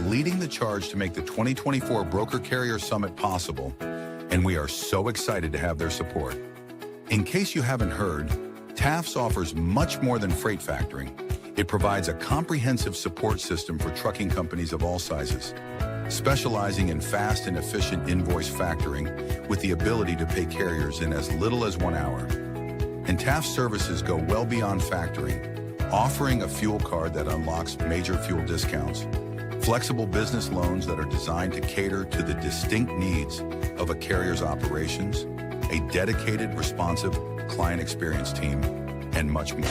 leading the charge to make the 2024 Broker Carrier Summit possible, and we are so excited to have their support. In case you haven't heard, TAFS offers much more than freight factoring. It provides a comprehensive support system for trucking companies of all sizes, specializing in fast and efficient invoice factoring with the ability to pay carriers in as little as 1 hour. And TAFS services go well beyond factoring, offering a fuel card that unlocks major fuel discounts, flexible business loans that are designed to cater to the distinct needs of a carrier's operations, a dedicated, responsive client experience team, and much more.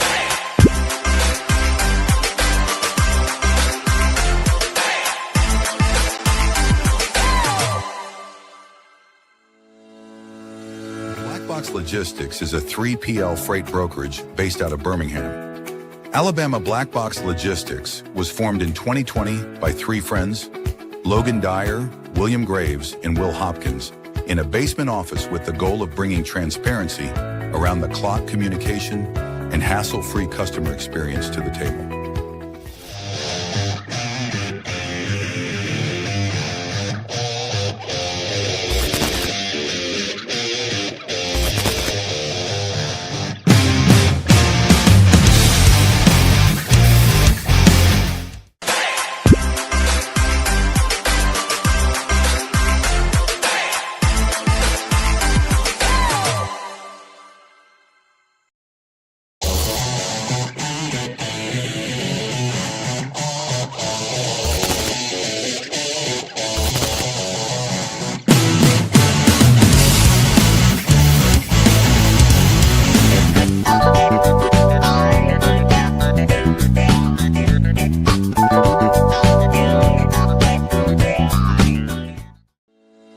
Blackbox Logistics is a 3PL freight brokerage based out of Birmingham, Alabama. Blackbox Logistics was formed in 2020 by 3 friends, Logan Dyer, William Graves, and Will Hopkins, in a basement office with the goal of bringing transparency around the clock communication and hassle-free customer experience to the table.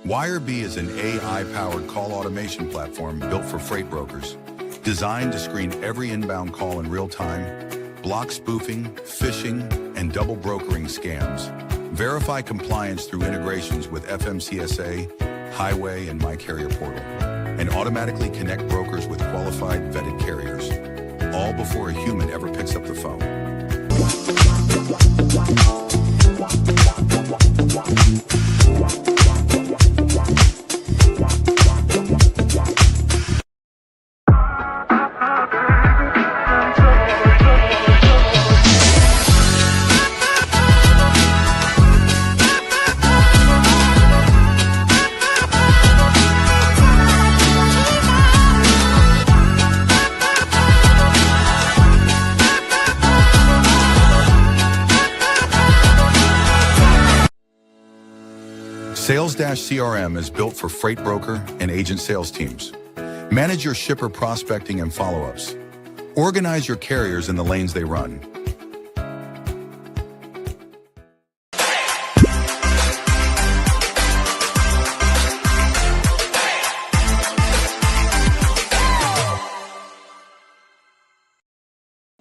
WireB is an AI-powered call automation platform built for freight brokers, designed to screen every inbound call in real time, block spoofing, phishing, and double brokering scams, verify compliance through integrations with FMCSA, Highway, and My Carrier Portal, and automatically connect brokers with qualified, vetted carriers, all before a human ever picks up the phone. Sales-CRM is built for freight broker and agent sales teams. Manage your shipper prospecting and follow-ups. Organize your carriers in the lanes they run.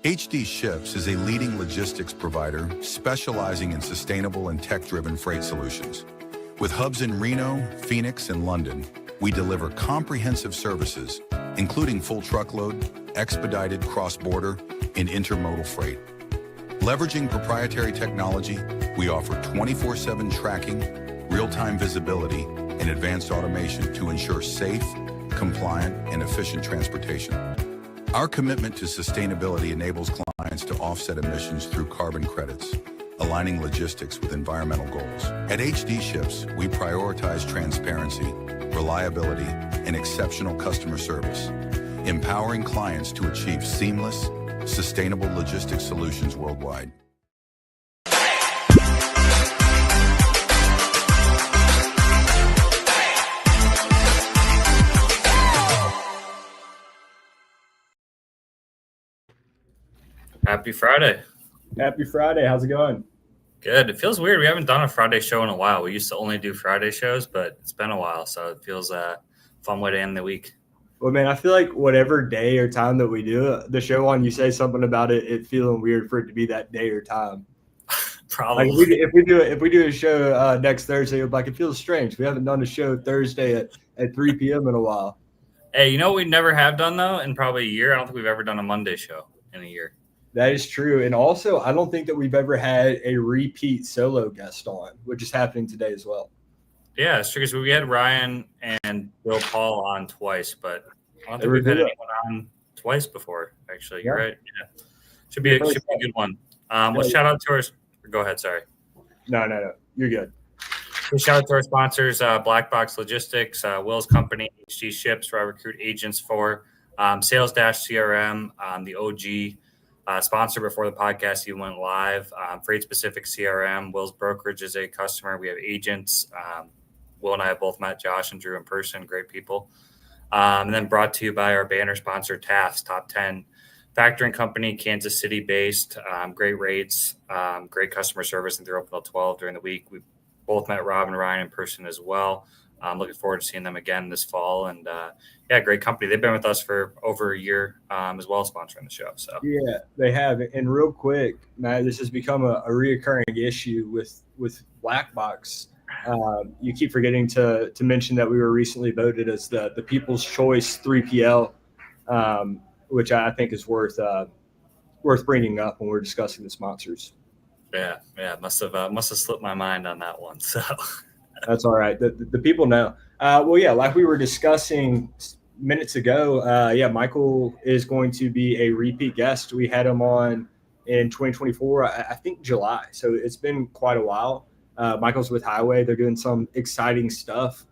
HD Ships is a leading logistics provider specializing in sustainable and tech-driven freight solutions. With hubs in Reno, Phoenix, and London, we deliver comprehensive services, including full truckload, expedited cross-border, and intermodal freight. Leveraging proprietary technology, we offer 24/7 tracking, real-time visibility, and advanced automation to ensure safe, compliant, and efficient transportation. Our commitment to sustainability enables clients to offset emissions through carbon credits, aligning logistics with environmental goals. At HD Ships, we prioritize transparency, reliability, and exceptional customer service, empowering clients to achieve seamless, sustainable logistics solutions worldwide. Happy Friday. Happy Friday. How's it going? Good. It feels weird. We haven't done a Friday show in a while. We used to only do Friday shows, but it's been a while, so it feels a fun way to end the week. Well, man, I feel like whatever day or time that we do the show on, you say something about it feeling weird for it to be that day or time. Probably. Like if we do a show next Thursday, like it feels strange. We haven't done a show Thursday at 3 p.m. in a while. Hey, you know what we never have done though in probably a year? I don't think we've ever done a Monday show in a year. That is true. And also, I don't think that we've ever had a repeat solo guest on, which is happening today as well. Yeah, it's true because we had Ryan and Bill Paul on twice, but I don't think we've had anyone on twice before. Actually, you're right. Yeah, should be a good one. Well, shout out to our. Go ahead. Sorry. No. You're good. Shout out to our sponsors, Black Box Logistics, Will's Company, HG Ships, where I recruit agents for, Sales Dash CRM, the OG sponsor before the podcast even went live, Freight Specific CRM, Will's Brokerage is a customer. We have agents. Will and I have both met Josh and Drew in person, great people. And then brought to you by our banner sponsor, Taft's Top 10 Factoring Company, Kansas City based, great rates, great customer service, and they're open till 12 during the week. We both met Rob and Ryan in person as well. Looking forward to seeing them again this fall. And great company. They've been with us for over a year as well, sponsoring the show. So yeah, they have. And real quick, Matt, this has become a reoccurring issue with Black Box. You keep forgetting to mention that we were recently voted as the People's Choice 3PL, which I think is worth bringing up when we're discussing the sponsors. Yeah, must have slipped my mind on that one. So that's all right. The people know. Like we were discussing minutes ago, Michael is going to be a repeat guest. We had him on in 2024, I think July. So it's been quite a while. Michael's with Highway. They're doing some exciting stuff.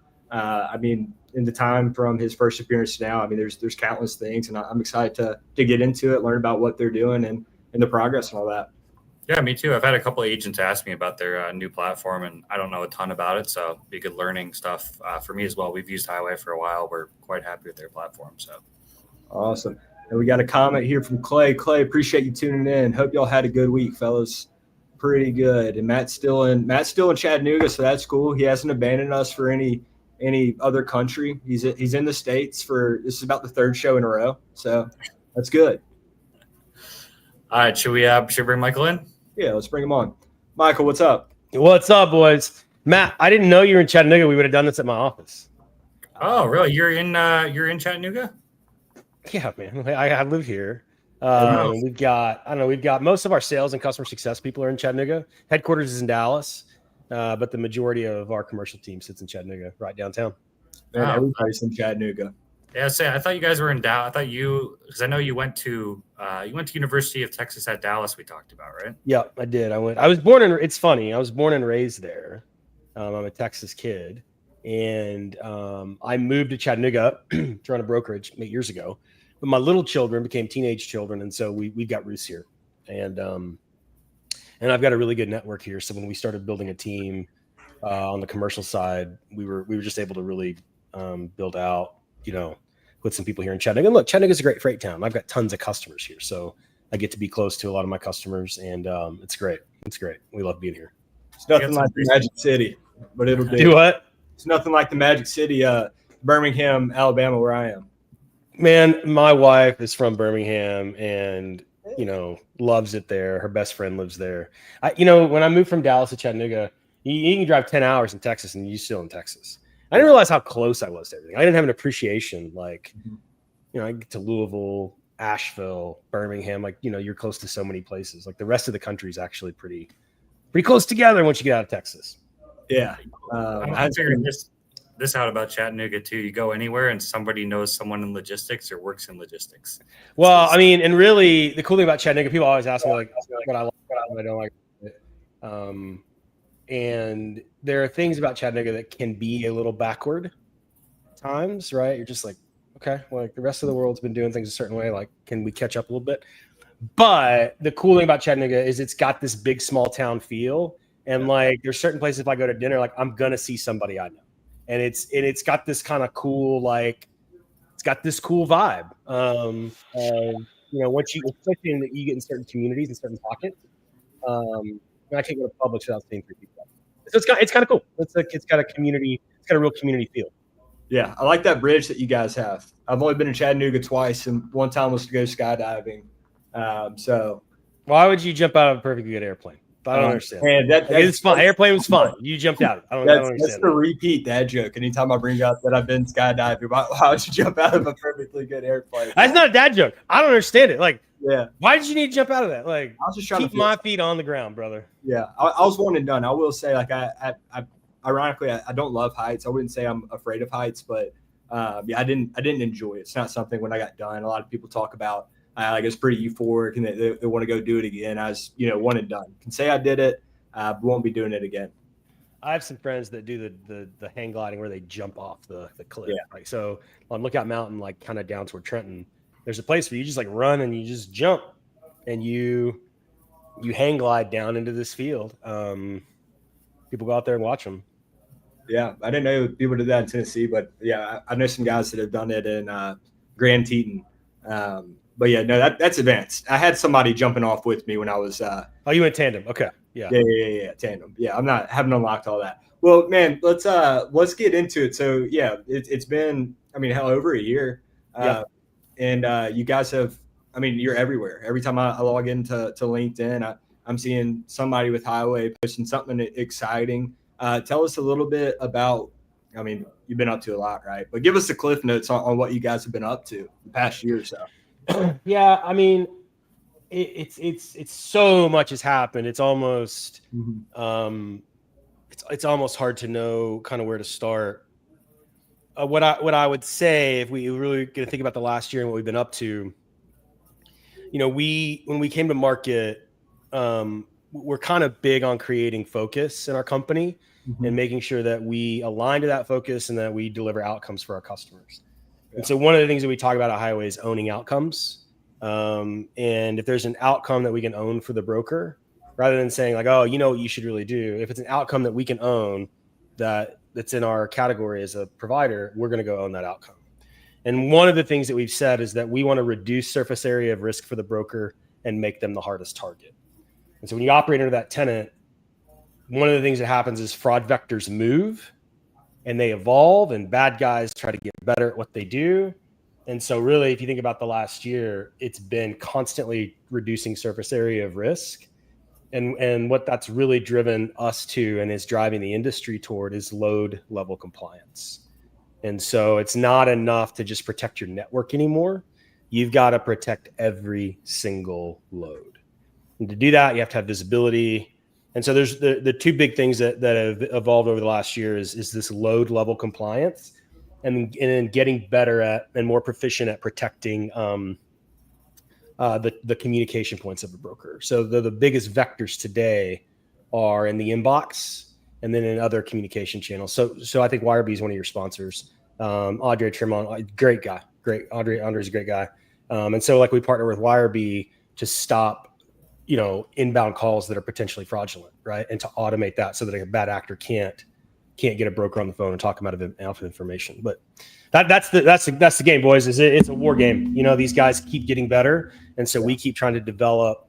In the time from his first appearance to now, there's countless things, and I'm excited to get into it, learn about what they're doing and the progress and all that. Yeah, me too. I've had a couple of agents ask me about their new platform, and I don't know a ton about it, so it'd be good learning stuff for me as well. We've used Highway for a while. We're quite happy with their platform. So awesome. And we got a comment here from Clay. Clay, appreciate you tuning in. Hope y'all had a good week, fellas. Pretty good. And Matt's still in Chattanooga, so that's cool. He hasn't abandoned us for any other country. He's in the States this is about the third show in a row, so that's good. All right, should we bring Michael in? Yeah, let's bring him on. Michael, what's up? What's up, boys? Matt, I didn't know you were in Chattanooga. We would have done this at my office. Oh, really? You're in Chattanooga? Yeah, man. I live here. We've got most of our sales and customer success people are in Chattanooga. Headquarters is in Dallas, but the majority of our commercial team sits in Chattanooga, right downtown. Man, everybody's in Chattanooga. Yeah, I thought you guys were in Dallas. Because I know you went to University of Texas at Dallas. We talked about, right? Yeah, I did. It's funny. I was born and raised there. I'm a Texas kid, and I moved to Chattanooga to run a brokerage 8 years ago. But my little children became teenage children, and so we've got roots here, and I've got a really good network here. So when we started building a team on the commercial side, we were just able to really build out, with some people here in Chattanooga. And look, Chattanooga's a great freight town. I've got tons of customers here, so I get to be close to a lot of my customers, and it's great. It's great. We love being here. It's nothing like the Magic City, but it'll be. Do what? It's nothing like the Magic City, Birmingham, Alabama, where I am. Man, my wife is from Birmingham and, loves it there. Her best friend lives there. When I moved from Dallas to Chattanooga, you can drive 10 hours in Texas and you're still in Texas. I didn't realize how close I was to everything. I didn't have an appreciation. I get to Louisville, Asheville, Birmingham, you're close to so many places. Like the rest of the country is actually pretty close together once you get out of Texas. Yeah. I figured this out about Chattanooga too. You go anywhere and somebody knows someone in logistics or works in logistics. Well, and really the cool thing about Chattanooga, people always ask me what I like, what I don't like it. And there are things about Chattanooga that can be a little backward at times, right? You're just like, okay, the rest of the world's been doing things a certain way. Can we catch up a little bit? But the cool thing about Chattanooga is it's got this big small town feel. And there's certain places, if I go to dinner, I'm going to see somebody I know. And it's got this kind of cool, it's got this cool vibe. Once especially in you get in certain communities and certain pockets, I can't go to Publix without seeing 3 people. So it's kind of cool. It's got a community. It's got a real community feel. Yeah, I like that bridge that you guys have. I've only been in Chattanooga twice, and one time was to go skydiving. So why would you jump out of a perfectly good airplane? I don't understand. Man, it's fun. Airplane was fun. You jumped out. I don't understand. That's the repeat dad joke. Anytime I bring up that I've been skydiving, why would you jump out of a perfectly good airplane? That's not a dad joke. I don't understand it. Yeah. Why did you need to jump out of that? Like, I was just trying keep to feel my feet on the ground, brother. Yeah, I was one and done. I will say, like, I ironically, I don't love heights. I wouldn't say I'm afraid of heights, but yeah, I didn't enjoy it. It's not something when I got done. A lot of people talk about like it's pretty euphoric and they want to go do it again. I was, one and done. Can say I did it, but won't be doing it again. I have some friends that do the hang gliding where they jump off the cliff. Yeah. Like, so on Lookout Mountain, like kind of down toward Trenton, there's a place where you just like run and you just jump and you hang glide down into this field. People go out there and watch them. Yeah, I didn't know people did that in Tennessee, but yeah, I know some guys that have done it in Grand Teton. But yeah, no, that's advanced. I had somebody jumping off with me when I was. Oh, you went tandem? Okay, yeah, tandem. Yeah, haven't unlocked all that. Well, man, let's get into it. So yeah, it's been, I mean, hell, over a year. And you guys have, I mean, you're everywhere. Every time I log into LinkedIn, I'm seeing somebody with Highway posting something exciting. Tell us a little bit about, I mean, you've been up to a lot, right? But give us the cliff notes on what you guys have been up to the past year or so. Yeah, I mean, it's so much has happened. It's almost it's almost hard to know kind of where to start. What I would say, if we really going to think about the last year and what we've been up to, when we came to market, we're kind of big on creating focus in our company and making sure that we align to that focus and that we deliver outcomes for our customers. And so one of the things that we talk about at Highway is owning outcomes. And if there's an outcome that we can own for the broker, rather than saying like, oh, you know what you should really do, if it's an outcome that we can own that's in our category as a provider, we're going to go own that outcome. And one of the things that we've said is that we want to reduce surface area of risk for the broker and make them the hardest target. And so when you operate under that tenant, one of the things that happens is fraud vectors move and they evolve and bad guys try to get better at what they do. And so really, if you think about the last year, it's been constantly reducing surface area of risk. And what that's really driven us to and is driving the industry toward is load level compliance. And so it's not enough to just protect your network anymore. You've got to protect every single load. And to do that, you have to have visibility. And so there's the two big things that have evolved over the last year is this load level compliance and then getting better at and more proficient at protecting the communication points of a broker. So the biggest vectors today are in the inbox and then in other communication channels. So I think Wirebee is one of your sponsors. Andre Tremont, great guy. Great. Andre's a great guy. And so like we partner with Wirebee to stop, inbound calls that are potentially fraudulent, right? And to automate that so that a bad actor can't get a broker on the phone and talk them out of information. But that's the game, boys. It's a war game. These guys keep getting better, and so we keep trying to develop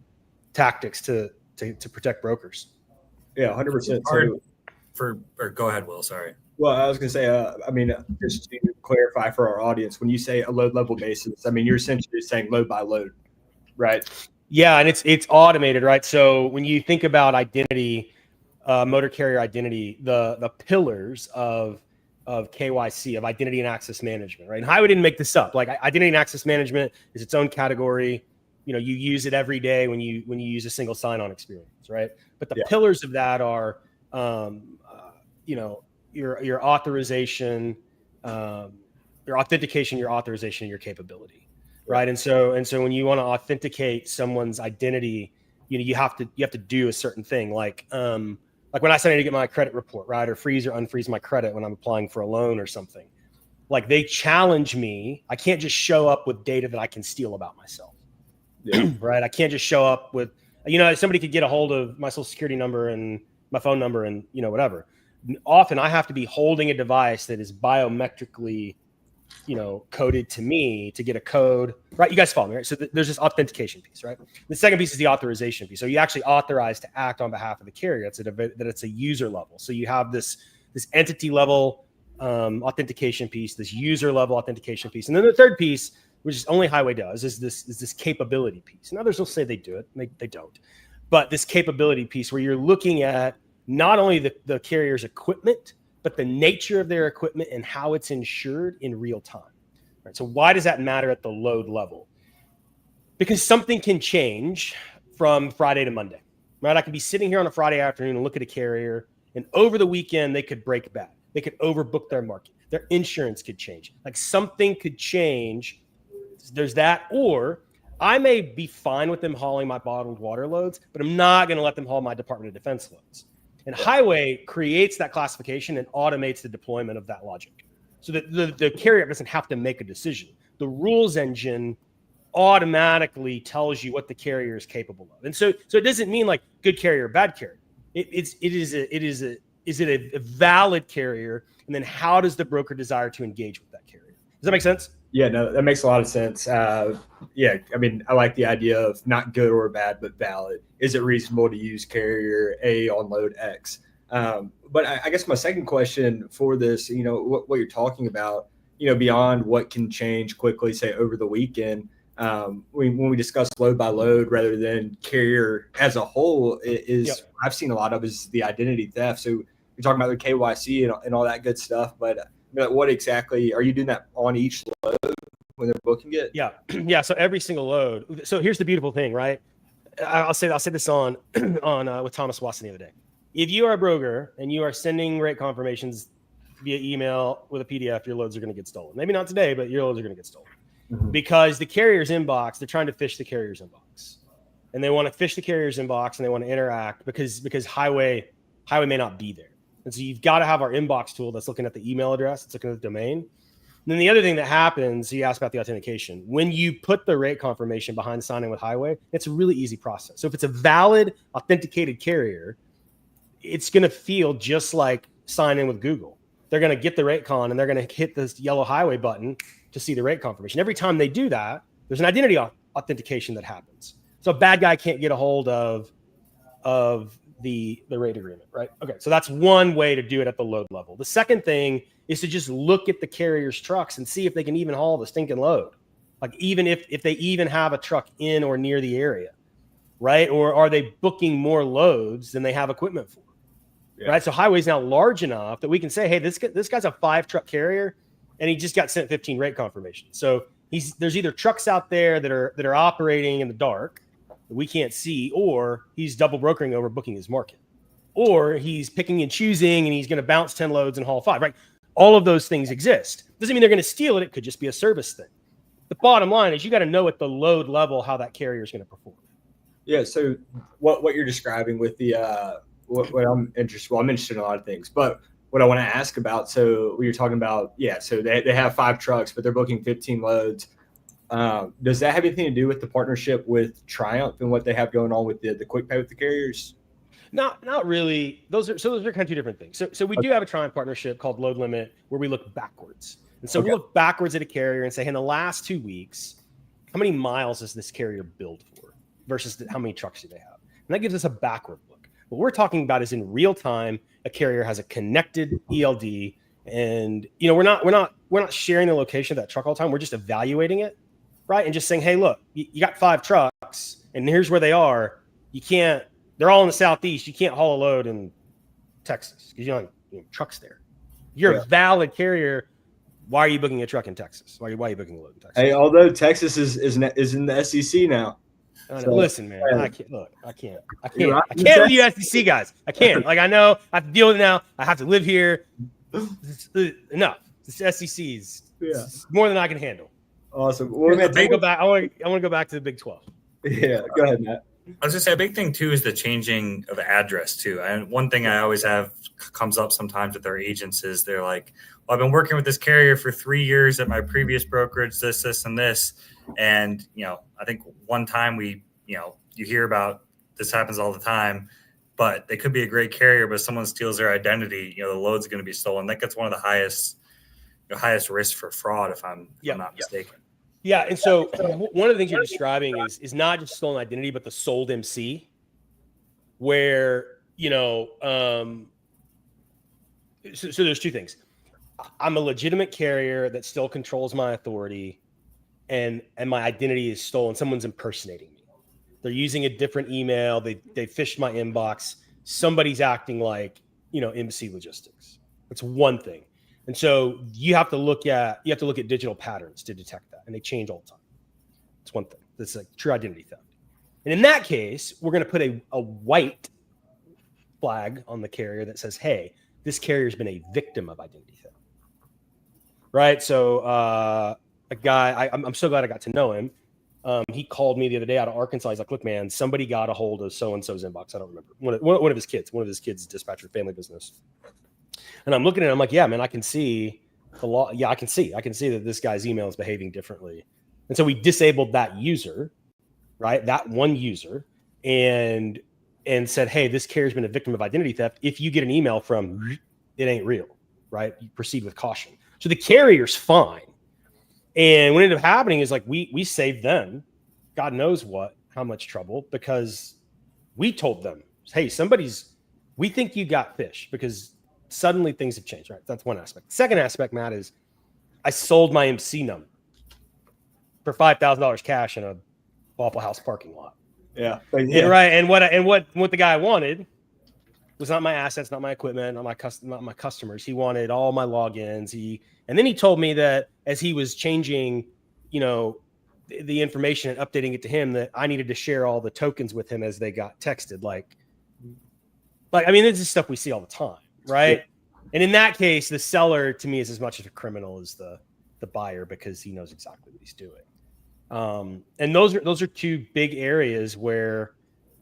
tactics to protect brokers. Yeah, 100%. Go ahead, Will. Sorry. Well, I was going to say, I mean, just to clarify for our audience, when you say a load level basis, I mean, you're essentially saying load by load, right? Yeah, and it's automated, right? So when you think about identity, motor carrier identity, the pillars of KYC, of identity and access management, right? And Highway didn't make this up. Like identity and access management is its own category. You use it every day when you use a single sign-on experience, right? But the pillars of that are, your authorization, your authentication, your authorization, and your capability. Right. And so when you want to authenticate someone's identity, you have to do a certain thing. Like when I say I need to get my credit report, right, or freeze or unfreeze my credit when I'm applying for a loan or something. Like they challenge me. I can't just show up with data that I can steal about myself. Yeah. Right. I can't just show up with, somebody could get a hold of my social security number and my phone number and whatever. Often I have to be holding a device that is biometrically coded to me to get a code, right? You guys follow me, right? So there's this authentication piece, right? The second piece is the authorization piece. So you actually authorize to act on behalf of the carrier. That it's a user level. So you have this entity level authentication piece, this user level authentication piece, and then the third piece, which is only Highway does, is this capability piece. And others will say they do it, they don't. But this capability piece, where you're looking at not only the carrier's equipment, but the nature of their equipment and how it's insured in real time. Right? So why does that matter at the load level? Because something can change from Friday to Monday, right? I could be sitting here on a Friday afternoon and look at a carrier, and over the weekend, they could break bad. They could overbook their market. Their insurance could change. Like something could change. There's that. Or I may be fine with them hauling my bottled water loads, but I'm not going to let them haul my Department of Defense loads. And Highway creates that classification and automates the deployment of that logic so that the carrier doesn't have to make a decision. The rules engine automatically tells you what the carrier is capable of. And so it doesn't mean like good carrier, bad carrier. Is it a valid carrier? And then how does the broker desire to engage with that carrier? Does that make sense? Yeah, no, that makes a lot of sense. Yeah, I mean, I like the idea of not good or bad, but valid. Is it reasonable to use carrier A on load X? But I guess my second question for this, what you're talking about, beyond what can change quickly, say over the weekend, when we discuss load by load rather than carrier as a whole, I've seen a lot of is the identity theft. So you're talking about the KYC and all that good stuff, but what exactly are you doing that on each load when they're booking it? Yeah. Yeah. So every single load. So here's the beautiful thing, right? I'll say this on with Thomas Watson the other day. If you are a broker and you are sending rate confirmations via email with a PDF, your loads are going to get stolen. Maybe not today, but your loads are going to get stolen because the carrier's inbox, they're trying to fish the carrier's inbox, and they want to fish the carrier's inbox and they want to interact because highway may not be there. And so you've got to have our inbox tool that's looking at the email address, it's looking at the domain. And then the other thing that happens, you asked about the authentication. When you put the rate confirmation behind signing with Highway, it's a really easy process. So if it's a valid, authenticated carrier, it's going to feel just like signing with Google. They're going to get the rate con and they're going to hit this yellow Highway button to see the rate confirmation. Every time they do that, there's an identity authentication that happens. So a bad guy can't get a hold of the rate agreement, right? Okay, so that's one way to do it at the load level. The second thing is to just look at the carrier's trucks and see if they can even haul the stinking load. Like even if they even have a truck in or near the area, right? Or are they booking more loads than they have equipment for, right? So Highway's now large enough that we can say, hey, this guy's a 5-truck carrier and he just got sent 15 rate confirmations. So there's either trucks out there that are operating in the dark that we can't see, or he's double brokering over booking his market, or he's picking and choosing and he's going to bounce 10 loads and haul 5, right? All of those things exist. Doesn't mean they're going to steal it. It could just be a service thing. The bottom line is you got to know at the load level how that carrier is going to perform. Yeah. So what you're describing with the what I'm interested. Well, I'm interested in a lot of things, but what I want to ask about. So we were talking about, so they have 5 trucks, but they're booking 15 loads. Does that have anything to do with the partnership with Triumph and what they have going on with the quick pay with the carriers? Not really. Those are kind of two different things. So we do have a Triumph partnership called Load Limit where we look backwards. And so we look backwards at a carrier and say, hey, in the last 2 weeks, how many miles does this carrier build for versus how many trucks do they have? And that gives us a backward look. What we're talking about is in real time, a carrier has a connected ELD, and we're not sharing the location of that truck all the time. We're just evaluating it, right? And just saying, hey, look, you got 5 trucks, and here's where they are. They're all in the Southeast. You can't haul a load in Texas because you don't have trucks there. You're a valid carrier. Why are you booking a truck in Texas? Why are you booking a load in Texas? Hey, although Texas is in the SEC now. So, listen, man, I can't with you SEC guys. I can't. Like, I know I have to deal with it now. I have to live here. Enough. The SEC is more than I can handle. Awesome. Well, I want to go back to the Big 12. Yeah, go ahead, Matt. I was going to say a big thing too is the changing of address too. And one thing I always have comes up sometimes with our agents is they're like, well, I've been working with this carrier for 3 years at my previous brokerage, this, and this. And, I think one time you hear about this happens all the time, but they could be a great carrier, but if someone steals their identity, the load's going to be stolen. That gets one of the highest risk for fraud if I'm not mistaken. Yeah, and so one of the things you're describing is not just stolen identity, but the sold MC, where so there's 2 things. I'm a legitimate carrier that still controls my authority, and my identity is stolen. Someone's impersonating me. They're using a different email. They fished my inbox. Somebody's acting like MC Logistics. That's one thing. And so you have to look at digital patterns to detect that, and they change all the time. That's one thing. That's like true identity theft. And in that case, we're going to put a white flag on the carrier that says, hey, this carrier's been a victim of identity theft. Right. So a guy, I'm so glad I got to know him. He called me the other day out of Arkansas. He's like, look, man, somebody got a hold of so-and-so's inbox. I don't remember. One of his kids, dispatcher, family business. And I'm looking at it. I'm like, yeah, man, I can see the law. Yeah, I can see that this guy's email is behaving differently. And so we disabled that user, right? That one user and said, hey, this carrier's been a victim of identity theft. If you get an email from, it ain't real, right? You proceed with caution. So the carrier's fine. And what ended up happening is like we saved them, God knows how much trouble, because we told them, hey, we think you got fish, because suddenly things have changed, right? That's one aspect. Second aspect, Matt, is I sold my MC number for $5,000 cash in a Waffle House parking lot. Yeah. Right. And what the guy wanted was not my assets, not my equipment, not my customers. He wanted all my logins. And then he told me that as he was changing, the information and updating it to him, that I needed to share all the tokens with him as they got texted. Like, I mean, this is stuff we see all the time, right? Yeah. And in that case, the seller to me is as much of a criminal as the buyer, because he knows exactly what he's doing. And those are two big areas where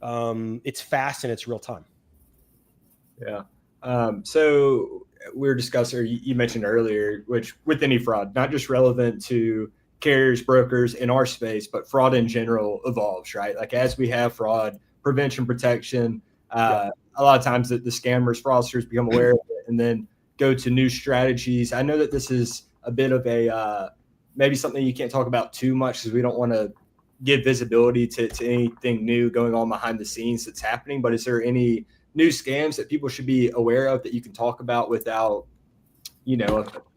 it's fast and it's real time. Yeah. So we were discussing, or you mentioned earlier, which with any fraud, not just relevant to carriers, brokers in our space, but fraud in general evolves, right? Like as we have fraud prevention, protection, a lot of times the scammers, fraudsters become aware of it and then go to new strategies. I know that this is a bit of a maybe something you can't talk about too much, because we don't want to give visibility to anything new going on behind the scenes that's happening. But is there any new scams that people should be aware of that you can talk about without, it's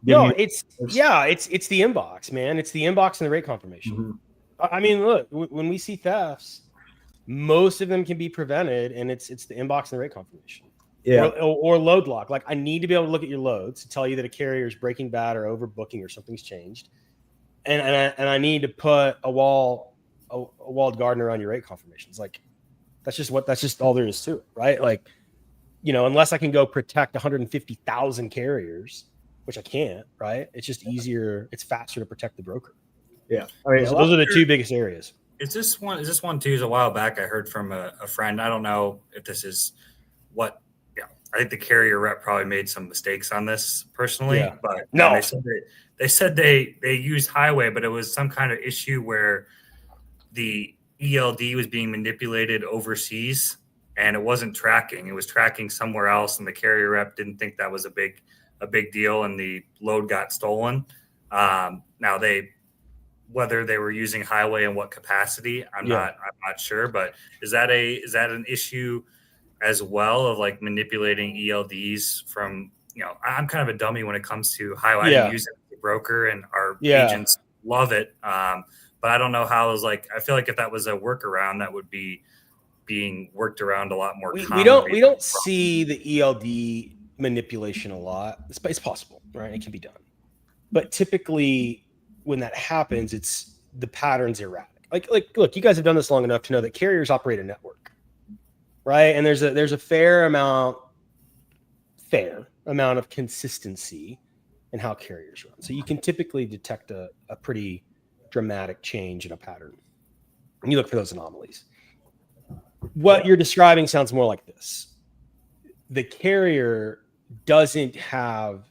the inbox, man. It's the inbox and the rate confirmation. Mm-hmm. I mean, look, when we see thefts, most of them can be prevented, and it's the inbox and the rate confirmation. Yeah. Or load lock. Like, I need to be able to look at your loads to tell you that a carrier is breaking bad or overbooking or something's changed. And I need to put a walled garden around your rate confirmations. Like, that's just all there is to it, right? Like, unless I can go protect 150,000 carriers, which I can't, right? It's just easier. It's faster to protect the broker. Yeah. I mean, so those are the two biggest areas. Is this one too? A while back, I heard from a friend. I don't know if this is what. I think the carrier rep probably made some mistakes on this personally, but no, they said they used highway, but it was some kind of issue where the ELD was being manipulated overseas and it wasn't tracking. It was tracking somewhere else, and the carrier rep didn't think that was a big deal, and the load got stolen. Now whether they were using highway in what capacity, I'm not sure, but is that an issue as well, of like manipulating ELDs from, I'm kind of a dummy when it comes to highway. I didn't use it as a broker, and our agents love it. But I don't know how I feel like if that was a workaround, that would be being worked around a lot more. We don't see the ELD manipulation a lot. It's possible, right? It can be done. But typically when that happens, it's the pattern's erratic. Like, look, you guys have done this long enough to know that carriers operate a network. Right. And there's a fair amount of consistency in how carriers run. So you can typically detect a pretty dramatic change in a pattern. And you look for those anomalies. What you're describing sounds more like this. The carrier doesn't have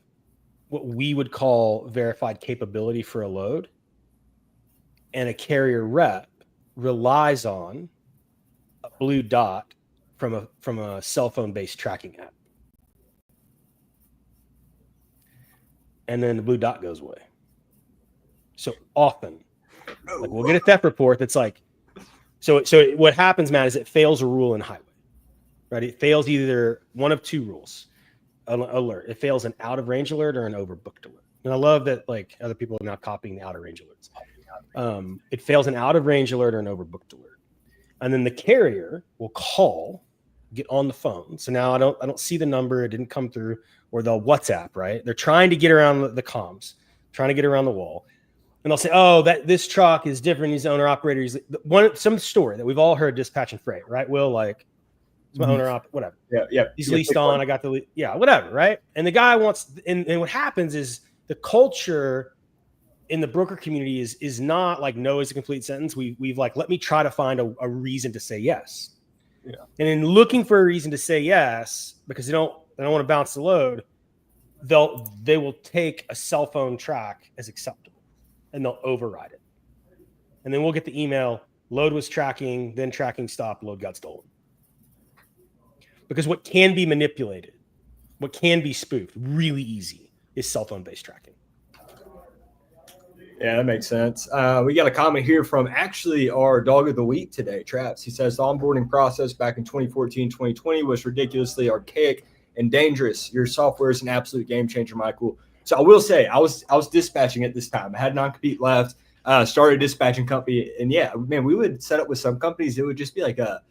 what we would call verified capability for a load. And a carrier rep relies on a blue dot from a cell phone based tracking app. And then the blue dot goes away. So often, like, we'll get a theft report that's like, so what happens, Matt, is it fails a rule in highway, right? It fails either one of two rules. Alert. It fails an out of range alert or an overbooked alert. And I love that, like, other people are now copying the out of range alerts. It fails an out of range alert or an overbooked alert. And then the carrier will get on the phone. So now I don't see the number. It didn't come through, or they'll WhatsApp, right? They're trying to get around the comms, trying to get around the wall. And they'll say, oh, that this truck is different. He's the owner operator. He's some story that we've all heard, dispatch and freight, right? Will, like, he's my owner op, whatever. Yeah. He's leased on. I got the whatever, right? And the guy wants, and what happens is the culture in the broker community is not like no is a complete sentence. We've like, let me try to find a reason to say yes. Yeah. And in looking for a reason to say yes, because they don't want to bounce the load, they will take a cell phone track as acceptable and they'll override it. And then we'll get the email, load was tracking, then tracking stopped, load got stolen. Because what can be manipulated, what can be spoofed really easy is cell phone based tracking. Yeah, that makes sense. We got a comment here from actually our dog of the week today, Traps. He says the onboarding process back in 2014, 2020 was ridiculously archaic and dangerous. Your software is an absolute game changer, Michael. So I will say I was dispatching at this time. I had non-compete left, started a dispatching company. And yeah, man, we would set up with some companies. It would just be like a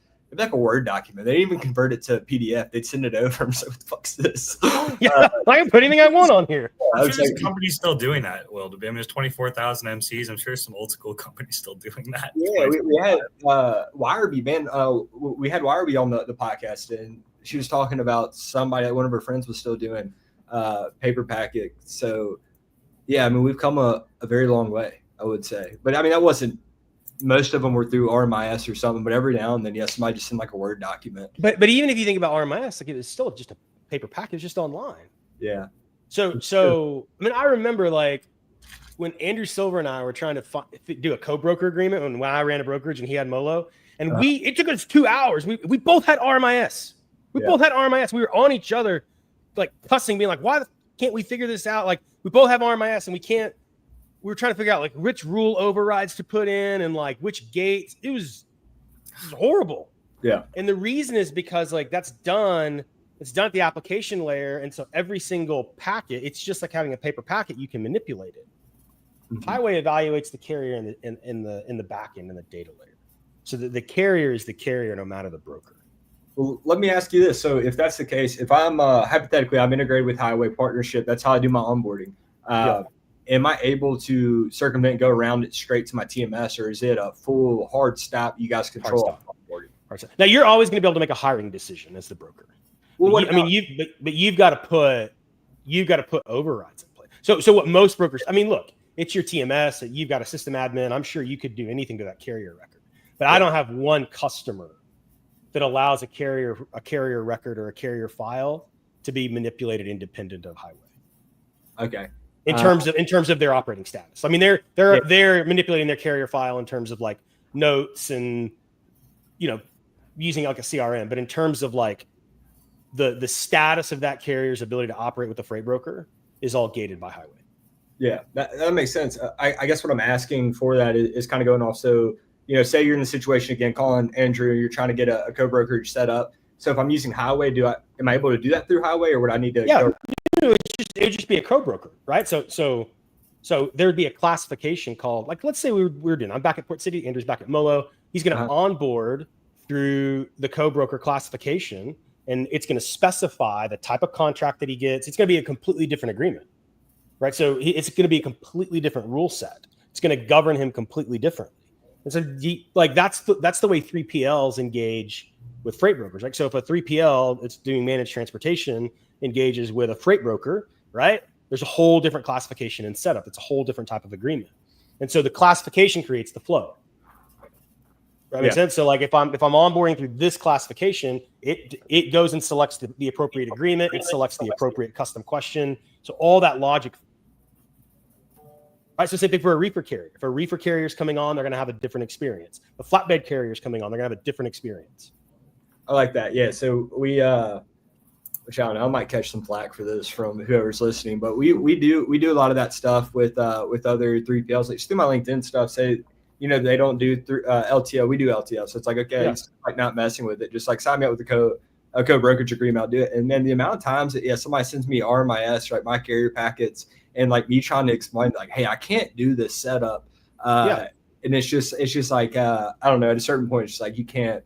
Word document. They didn't even convert it to PDF. They'd send it over. I'm so what the fuck's this? Yeah, I can put anything I want on here. I'm sure there's companies still doing that, Will. I mean, there's 24,000 MCs. I'm sure some old school companies still doing that. Yeah, we had Wireby, man. We had Wireby on the podcast, and she was talking about somebody that one of her friends was still doing paper packet. So, yeah, I mean, we've come a very long way, I would say. But, I mean, that wasn't – most of them were through RMIS or something. But every now and then, somebody just send like a Word document. But even if you think about RMIS, like it was still just a paper package, just online. Yeah. So I mean, I remember like when Andrew Silver and I were trying to do a co-broker agreement when I ran a brokerage and he had Molo, and it took us 2 hours. We both had RMIS. Both had RMIS. We were on each other, like cussing, being like, "Why can't we figure this out?" Like we both have RMIS and we can't. We were trying to figure out like which rule overrides to put in and like which gates. It was horrible. Yeah. And the reason is because like it's done at the application layer. And so every single packet, it's just like having a paper packet, you can manipulate it. Mm-hmm. Highway evaluates the carrier in the back end in the data layer. So the carrier is the carrier no matter the broker. Well, let me ask you this. So if that's the case, if I'm hypothetically, I'm integrated with Highway Partnership, that's how I do my onboarding. Am I able to circumvent and go around it straight to my TMS, or is it a full hard stop you guys control? Now you're always going to be able to make a hiring decision as the broker. Well, you've got to put overrides in place. So what most brokers, I mean, look, it's your TMS. You've got a system admin. I'm sure you could do anything to that carrier record, but I don't have one customer that allows a carrier record or a carrier file to be manipulated independent of Highway. Okay. In terms of their operating status. I mean, they're manipulating their carrier file in terms of like notes and, using like a CRM, but in terms of like the status of that carrier's ability to operate with the freight broker is all gated by Highway. Yeah, that makes sense. I guess what I'm asking for that is kind of going off. So, say you're in the situation again, calling Andrew, you're trying to get a co-brokerage set up. So if I'm using Highway, am I able to do that through Highway, or would I need to? Yeah, it would just be a co-broker, right? So there'd be a classification called, like, let's say we were doing. I'm back at Port City. Andrew's back at Molo. He's going to onboard through the co-broker classification, and it's going to specify the type of contract that he gets. It's going to be a completely different agreement, right? So it's going to be a completely different rule set. It's going to govern him completely differently. And so, that's the way 3PLs engage with freight brokers. Like, so if a 3PL that's doing managed transportation engages with a freight broker, right? There's a whole different classification and setup. It's a whole different type of agreement. And so the classification creates the flow. That makes sense. So like if I'm onboarding through this classification, it goes and selects the appropriate agreement. It selects the appropriate custom question. So all that logic. Right. So say for a reefer carrier, if a reefer carrier is coming on, they're going to have a different experience. A flatbed carrier is coming on, they're going to have a different experience. I like that. Yeah. So we, which I don't know, I might catch some flack for this from whoever's listening, but we do a lot of that stuff with other 3PLs. Like, through my LinkedIn stuff, say, they don't do through LTO. We do LTO. So it's like, okay, it's like not messing with it. Just like sign me up with a co-brokerage agreement. I'll do it. And then the amount of times that, somebody sends me RMIS, right, my carrier packets, and like me trying to explain, like, hey, I can't do this setup. And it's just like, I don't know, at a certain point, it's just like, you can't.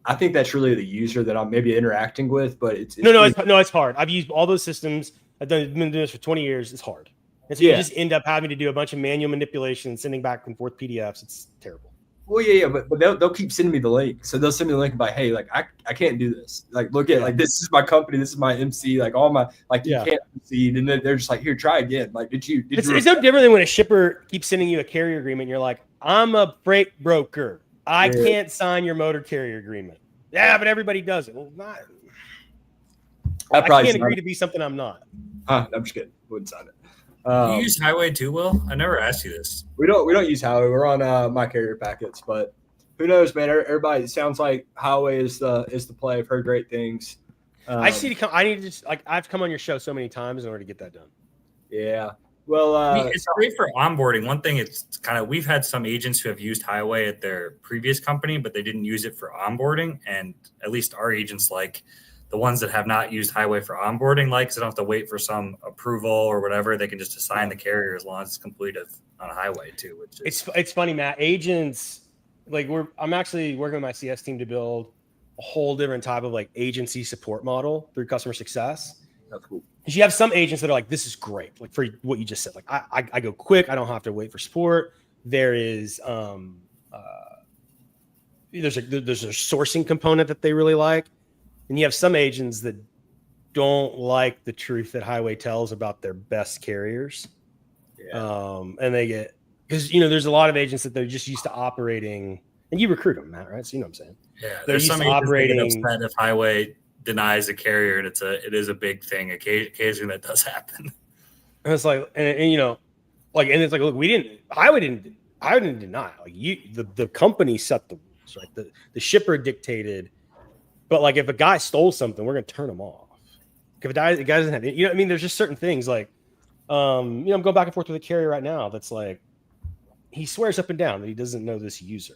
I think that's really the user that I'm maybe interacting with, but it's no, it's hard. I've used all those systems. I've been doing this for 20 years. It's hard. And so you just end up having to do a bunch of manual manipulation, sending back and forth PDFs. It's terrible. Well, yeah, but they'll keep sending me the link. So they'll send me the link and be like, hey, like I can't do this. Like, look at like this is my company, this is my MC, like all my you can't proceed. And then they're just like, here, try again. Like, it's no different than when a shipper keeps sending you a carrier agreement. You're like, I'm a freight broker. I can't sign your motor carrier agreement. Yeah, but everybody does it. Well, not. I can't agree to be something I'm not. I'm just kidding. Wouldn't sign it. You use Highway too, Will? I never asked you this. We don't use Highway. We're on my carrier packets, but who knows, man? Everybody, it sounds like Highway is the play. I've heard great things. I need to just I have to come on your show so many times in order to get that done. Yeah. Well, it's great for onboarding. One thing, it's kind of, we've had some agents who have used Highway at their previous company, but they didn't use it for onboarding. And at least our agents like the ones that have not used Highway for onboarding, like, so they don't have to wait for some approval or whatever. They can just assign the carrier as long as it's completed on Highway too. Which is, it's funny, Matt. Agents, like, I'm actually working with my CS team to build a whole different type of like agency support model through customer success. That's cool. Because you have some agents that are like, this is great, like for what you just said. Like I go quick, I don't have to wait for support. There is there's a sourcing component that they really like. And you have some agents that don't like the truth that Highway tells about their best carriers. Yeah. And they get, because, there's a lot of agents that they're just used to operating, and you recruit them, Matt, right? So you know what I'm saying? Yeah. There's some agents that get upset if Highway denies a carrier, and it is a big thing. Occasionally that does happen. And it's like, and it's like, look, Highway didn't deny. Like the company set the rules, right? The shipper dictated. But like, if a guy stole something, we're gonna turn him off. If a guy doesn't have, I mean, there's just certain things like, I'm going back and forth with a carrier right now. That's like, he swears up and down that he doesn't know this user.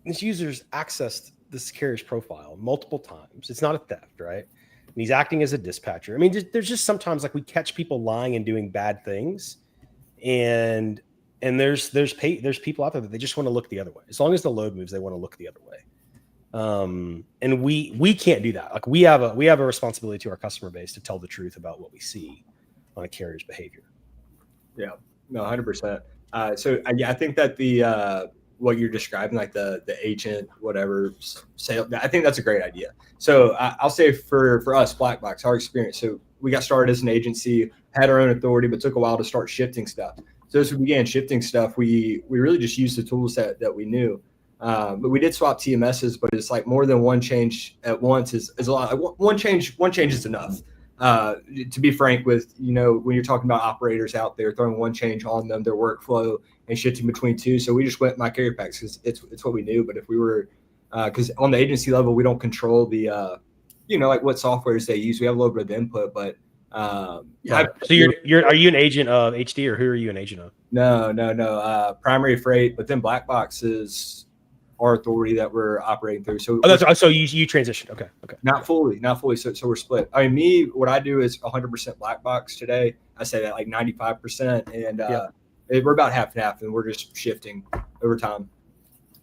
This user's accessed this carrier's profile multiple times. It's not a theft, right? And he's acting as a dispatcher. I mean, there's just sometimes like we catch people lying and doing bad things, and there's people out there that they just want to look the other way. As long as the load moves, they want to look the other way. And we can't do that. Like we have a responsibility to our customer base to tell the truth about what we see on a carrier's behavior. Yeah, no, 100%. So I think that the what you're describing, like the agent, whatever sale, I think that's a great idea. So I'll say for us, Black Box, our experience. So we got started as an agency, had our own authority, but took a while to start shifting stuff. So as we began shifting stuff, we really just used the tools that we knew. But we did swap TMSs, but it's like more than one change at once is a lot. One change is enough. To be frank with, when you're talking about operators out there throwing one change on them, their workflow, and shifting between two. So we just went my carrier packs because it's what we knew. But if we were, because on the agency level, we don't control the, like what softwares they use. We have a little bit of input, but so are you an agent of HD, or who are you an agent of? No. Primary Freight, but then Black Box is our authority that we're operating through. So so you transitioned. Okay. Not fully. So we're split. I mean, what I do is 100% Black Box today. I say that like 95%, and we're about half and half, and we're just shifting over time.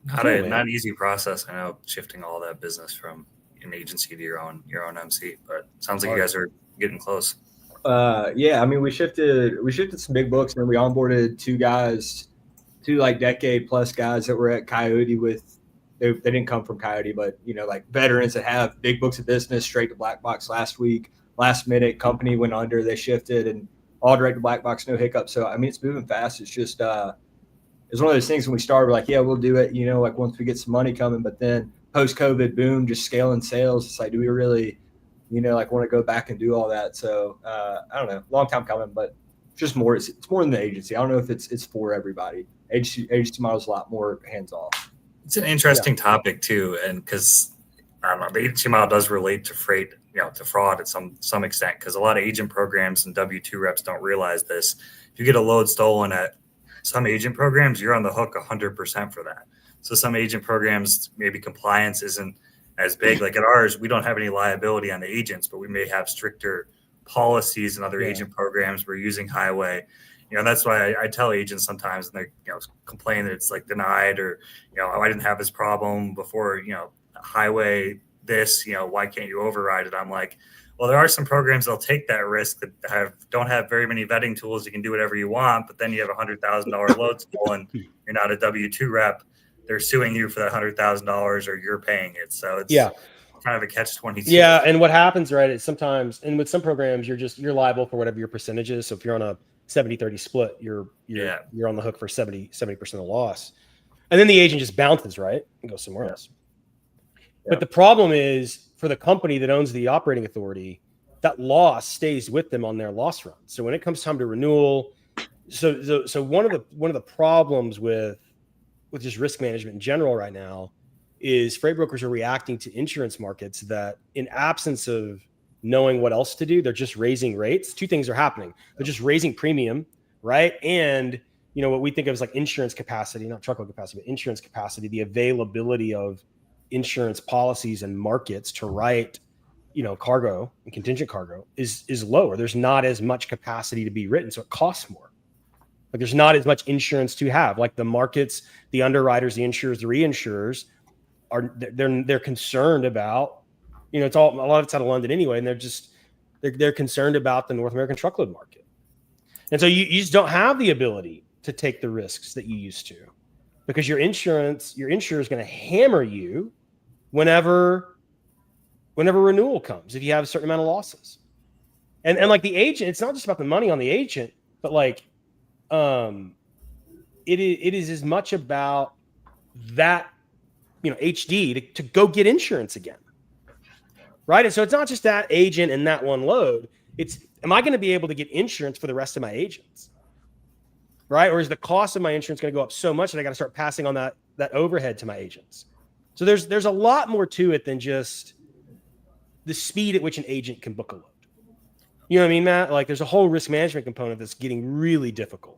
Not an easy process. I know, shifting all that business from an agency to your own MC, but sounds like you guys are getting close. Yeah. I mean, we shifted some big books, and then we onboarded two like decade plus guys that were at Coyote they didn't come from Coyote, but like veterans that have big books of business, straight to Black Box last week. Last minute, company went under, they shifted, and all direct to Black Box, no hiccups. So I mean, it's moving fast. It's just it's one of those things when we started, we're like, yeah, we'll do it, like once we get some money coming. But then post COVID, boom, just scaling sales. It's like, do we really, like want to go back and do all that? So I don't know, long time coming, but just more. It's more than the agency. I don't know if it's for everybody. Agency model is a lot more hands off. It's an interesting topic too, and because I don't know, the agency model does relate to freight, to fraud at some extent, because a lot of agent programs and W-2 reps don't realize this. If you get a load stolen at some agent programs, you're on the hook 100% for that. So some agent programs, maybe compliance isn't as big. Like at ours, we don't have any liability on the agents, but we may have stricter policies in other agent programs. We're using Highway. That's why I tell agents sometimes, and they complain that it's like denied, or I didn't have this problem before. Highway this, why can't you override it? I'm like, Well, there are some programs that'll take that risk that don't have very many vetting tools. You can do whatever you want, but then you have $100,000 load stolen. You're not a W-2 rep. They're suing you for that $100,000, or you're paying it. So it's kind of a catch-22. Yeah, and what happens, right, is sometimes, and with some programs, you're liable for whatever your percentage is. So if you're on a 70-30 split, you're on the hook for 70% of the loss. And then the agent just bounces, right, and goes somewhere else. But the problem is, for the company that owns the operating authority, that loss stays with them on their loss run. So when it comes time to renewal, so one of the problems with just risk management in general right now is freight brokers are reacting to insurance markets that, in absence of knowing what else to do, they're just raising rates. Two things are happening. They're just raising premium, right? And what we think of as like insurance capacity, not truckload capacity, but insurance capacity, the availability of insurance policies and markets to write, cargo and contingent cargo is lower. There's not as much capacity to be written, so it costs more. Like there's not as much insurance to have. Like the markets, the underwriters, the insurers, the reinsurers they're concerned about, it's all, a lot of it's out of London anyway, and they're concerned about the North American truckload market. And so you just don't have the ability to take the risks that you used to, because your insurer is going to hammer you whenever renewal comes, if you have a certain amount of losses. And like the agent, it's not just about the money on the agent, but like it is as much about that, HD to go get insurance again. Right. And so it's not just that agent and that one load. It's, am I going to be able to get insurance for the rest of my agents? Right. Or is the cost of my insurance going to go up so much that I got to start passing on that overhead to my agents? So there's a lot more to it than just the speed at which an agent can book a load. You know what I mean, Matt? Like there's a whole risk management component that's getting really difficult.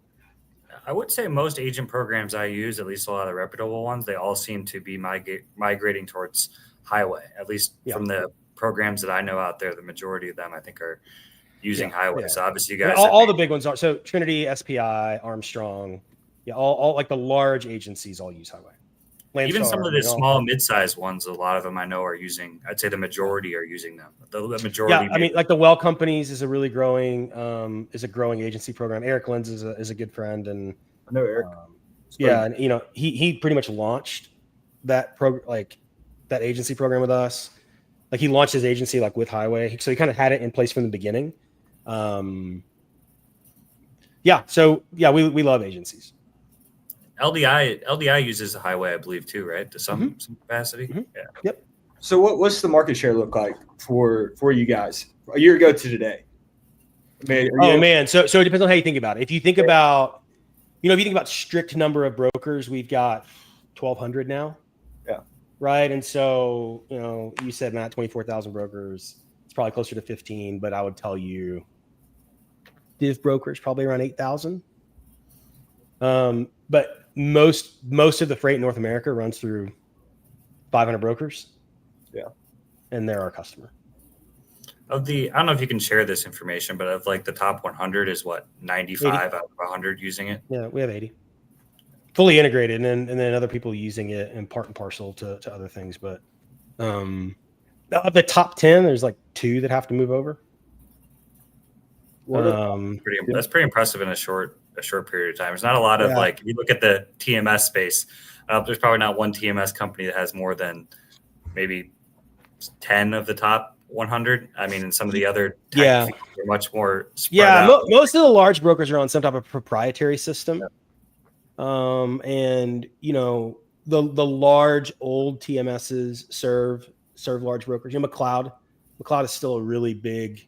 I would say most agent programs I use, at least a lot of the reputable ones, they all seem to be migrating towards highway, at least from the programs that I know out there. The majority of them, I think, are using highway. So obviously you guys, all the big ones are. So Trinity, SPI, Armstrong, all like the large agencies all use highway. Landstar, even some of the small mid-sized ones, a lot of them I know are using, I'd say the majority are using them. The majority. Yeah, I mean, like the Well Companies is a really growing agency program. Eric Lenz is a good friend, and I know Eric. And he pretty much launched that that agency program with us. Like he launched his agency like with Highway, so he kind of had it in place from the beginning. We love agencies. LDI uses the highway, I believe, too, right? To some capacity. Mm-hmm. Yeah. Yep. So what's the market share look like for you guys a year ago to today? Man. So it depends on how you think about it. If you think about, if you think about strict number of brokers, we've got 1,200 now. Yeah. Right. And so, you said, Matt, 24,000 brokers. It's probably closer to 15, but I would tell you div brokers probably around 8,000. But most of the freight in North America runs through 500 brokers. Yeah. And they're our customer. I don't know if you can share this information, but of like the top 100 is what, 95 80. Out of 100 using it? Yeah, we have 80. Fully integrated, and then other people using it in part and parcel to other things. But of the top 10, there's like 2 that have to move over. That's pretty impressive in a short period of time. There's not a lot of if you look at the TMS space, there's probably not one TMS company that has more than maybe 10 of the top 100. I mean, and some of the other are much more spread out. Most of the large brokers are on some type of proprietary system. And the large old TMSs serve large brokers. McLeod is still a really big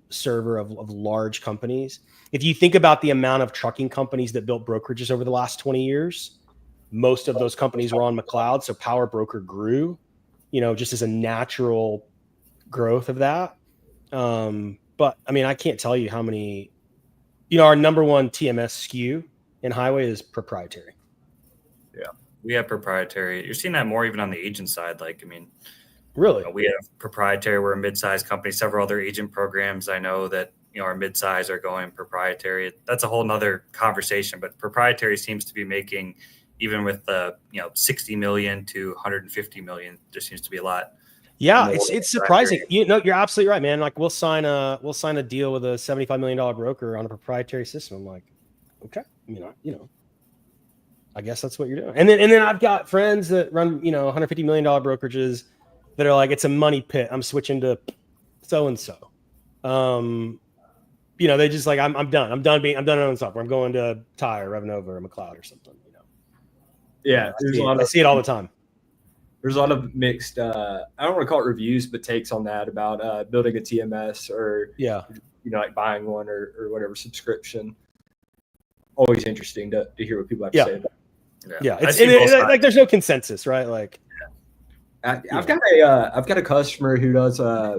server of large companies. If you think about the amount of trucking companies that built brokerages over the last 20 years, most of those companies were on McLeod. So Power Broker grew, just as a natural growth of that. But I mean, I can't tell you how many, our number one TMS SKU in highway is proprietary. Yeah. We have proprietary. You're seeing that more even on the agent side. Really? We have proprietary. We're a mid-sized company. Several other agent programs I know that our mid-size are going proprietary. That's a whole nother conversation. But proprietary seems to be making, even with the 60 million to 150 million, there seems to be a lot Yeah, it's surprising. You know, you're absolutely right, man. Like we'll sign a deal with a $75 million broker on a proprietary system. I'm like, okay, you know, I guess that's what you're doing. And then I've got friends that run, $150 million brokerages that are like, it's a money pit. I'm switching to so and so. They just like, I'm done. I'm done owning software. I'm going to Tire, Revenova, or McLeod or something. Yeah, I see it all the time. There's a lot of mixed, I don't want to call it reviews, but takes on that about building a TMS or, like buying one or whatever subscription. Always interesting to hear what people have to say about it. Yeah. It's like there's no consensus, right? Like, I've got a customer who does, I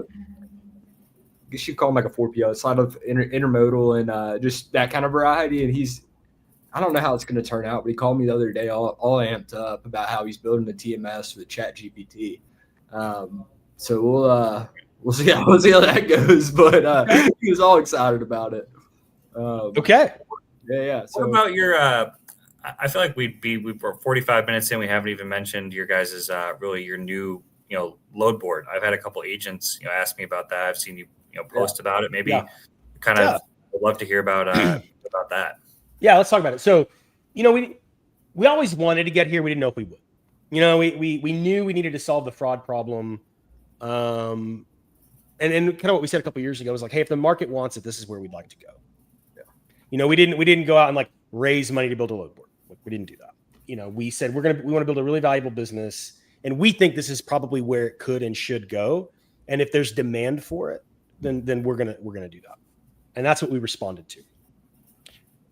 guess you call him like a 4PO. It's a lot of intermodal and just that kind of variety. And I don't know how it's going to turn out, but he called me the other day all amped up about how he's building the TMS with ChatGPT. So we'll see how that goes. But he was all excited about it. Okay. Yeah. So what about your? I feel like we're 45 minutes in. We haven't even mentioned your guys' really your new load board. I've had a couple agents ask me about that. I've seen you post about it. Maybe kind of would love to hear about that. Yeah, let's talk about it. So, we always wanted to get here. We didn't know if we would. We knew we needed to solve the fraud problem. And kind of what we said a couple of years ago was like, hey, if the market wants it, this is where we'd like to go. Yeah. We didn't go out and like raise money to build a load board. Like, we didn't do that. We said we want to build a really valuable business, and we think this is probably where it could and should go. And if there's demand for it, then we're gonna do that. And that's what we responded to.